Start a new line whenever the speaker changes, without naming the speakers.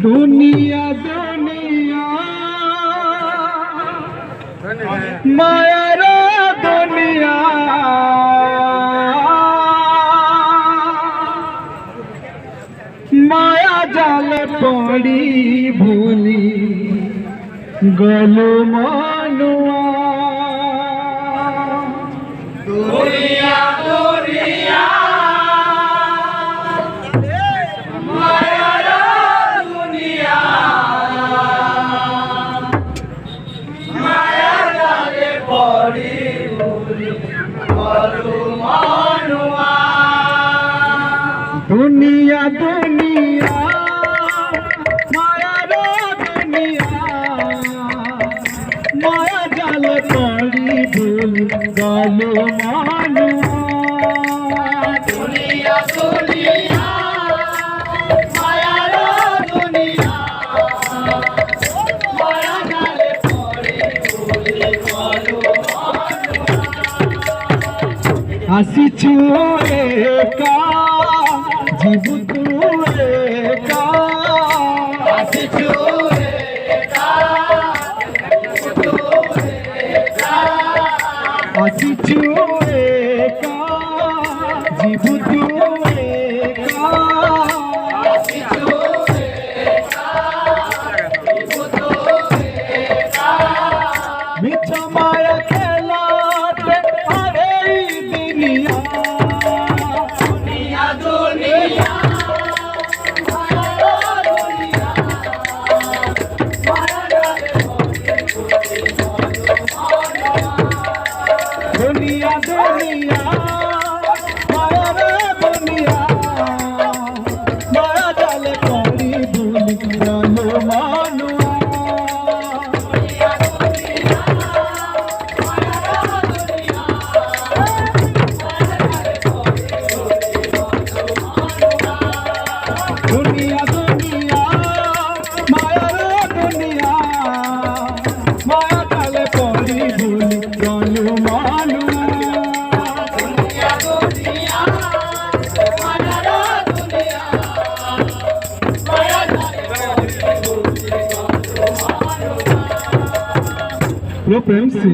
दुनिया दुनिया माया रे दुनिया माया जाल पड़ी भूली गलु मनुआ
दुनिया दुनिया माया रे दुनिया माया जाले पड़ी भूली गलु मनुआ
दुनिया दुनिया माया रे दुनिया माया जाल पड़ी भूल गलु मनुआ
दुनिया दुनिया माया रे दुनिया माया जाले पड़ी भूली गलु
आसिछु एका जीवु तू एका
आसिछु एका तू एका
आसिछु एका जीवु तू एका
आसिछु एका तू एका
मिछ माया खेलाते अरे दुनिया
दुनिया दुनिया माया रे दुनिया माया जाले पड़ी भूली
दुनिया दुनिया माया रे दुनिया माया जाले पड़ी भूली गलु मनुआ दुनिया दुनिया माया रे दुनिया माया जाले पड़ी भूली गलु मनुआ
दुनिया दुनिया माया रे दुनिया माया जाले पड़ी भूली
लो प्रेम से